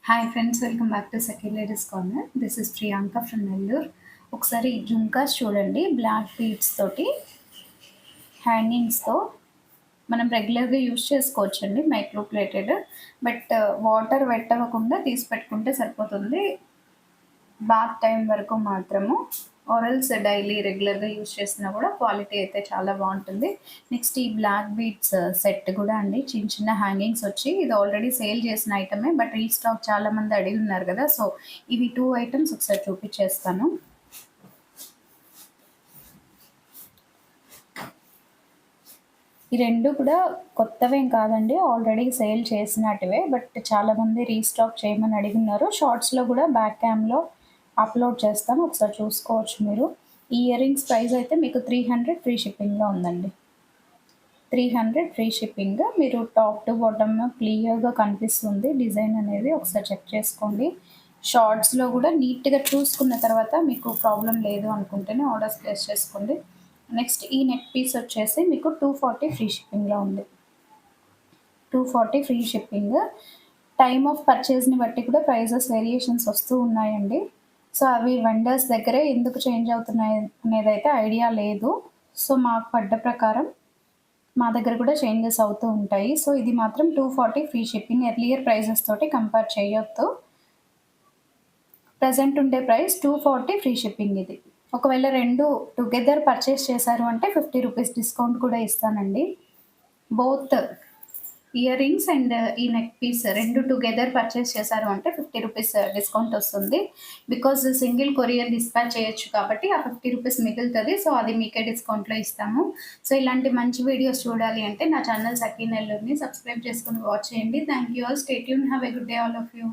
Hi friends, welcome back to second ladies corner. This is Priyanka from Nellore. ఒకసారి జుంకాస్ చూడండి, black beads తోటి హ్యాంగింగ్స్తో మనం రెగ్యులర్గా యూస్ చేసుకోవచ్చండి, మైక్రో ప్లేటెడ్. బట్ వాటర్ పెట్టకుండా తీసి పెట్టుకుంటే సరిపోతుంది, బాత్ టైం వరకు మాత్రము. ఆరల్స్ డైలీ రెగ్యులర్గా యూస్ చేసినా కూడా క్వాలిటీ అయితే చాలా బాగుంటుంది. నెక్స్ట్ ఈ బ్లాక్ బీడ్స్ సెట్ కూడా అండి, చిన్న చిన్న హ్యాంగింగ్స్ వచ్చి ఇది ఆల్రెడీ సేల్ చేసిన ఐటమే, బట్ రీస్టాక్ చాలామంది అడిగి ఉన్నారు కదా, సో ఇవి 2 ఐటమ్స్ ఒకసారి చూపించేస్తాను. ఈ రెండు కూడా కొత్తవేం కాదండి, ఆల్రెడీ సేల్ చేసినటివే, బట్ చాలామంది రీస్టాక్ చేయమని అడిగినారు. షార్ట్స్లో కూడా బ్యాక్ క్యామ్లో అప్లోడ్ చేస్తాను, ఒకసారి చూసుకోవచ్చు మీరు. ఈ ఇయర్ రింగ్స్ ప్రైస్ అయితే మీకు 300 ఫ్రీ షిప్పింగ్లో ఉందండి. 300 ఫ్రీ షిప్పింగ్. మీరు టాప్ టు బాటమ్ క్లియర్గా కనిపిస్తుంది డిజైన్ అనేది, ఒకసారి చెక్ చేసుకోండి. షార్ట్స్లో కూడా నీట్గా చూసుకున్న తర్వాత మీకు ప్రాబ్లం లేదు అనుకుంటేనే ఆర్డర్స్ ప్లేస్ చేసుకోండి. నెక్స్ట్ ఈ నెక్ పీస్ వచ్చేసి మీకు 240 ఫ్రీ షిప్పింగ్లో ఉంది. 240 ఫ్రీ షిప్పింగ్. టైమ్ ఆఫ్ పర్చేస్ని బట్టి కూడా ప్రైజెస్ వేరియేషన్స్ వస్తూ ఉన్నాయండి. సో అవి వెండర్స్ దగ్గరే ఎందుకు చేంజ్ అవుతున్నాయి అనేది అయితే ఐడియా లేదు. సో మాకు పడ్డ ప్రకారం మా దగ్గర కూడా చేంజెస్ అవుతూ ఉంటాయి. సో ఇది మాత్రం 240 ఫ్రీ షిప్పింగ్. ఎర్లియర్ ప్రైజెస్ తోటి కంపేర్ చేయొద్దు. ప్రజెంట్ ఉండే ప్రైస్ 240 ఫ్రీ షిప్పింగ్ ఇది. ఒకవేళ రెండు టుగెదర్ పర్చేస్ చేశారు అంటే 50 రూపీస్ డిస్కౌంట్ కూడా ఇస్తానండి. బోత్ ఇయర్ రింగ్స్ అండ్ ఈ నెక్ పీస్ రెండు టుగెదర్ పర్చేస్ చేశారు అంటే 50 రూపీస్ డిస్కౌంట్ వస్తుంది. బికాజ్ సింగిల్ కొరియర్ డిస్పాచ్ చేయొచ్చు కాబట్టి ఆ 50 రూపీస్ మిగులుతుంది. సో అది మీకే డిస్కౌంట్లో ఇస్తాము. సో ఇలాంటి మంచి వీడియోస్ చూడాలి అంటే నా ఛానల్ సఖీ నెల్లూరుని సబ్స్క్రైబ్ చేసుకుని వాచ్ చేయండి. Thank you all. Stay tune. Have a good day all of you.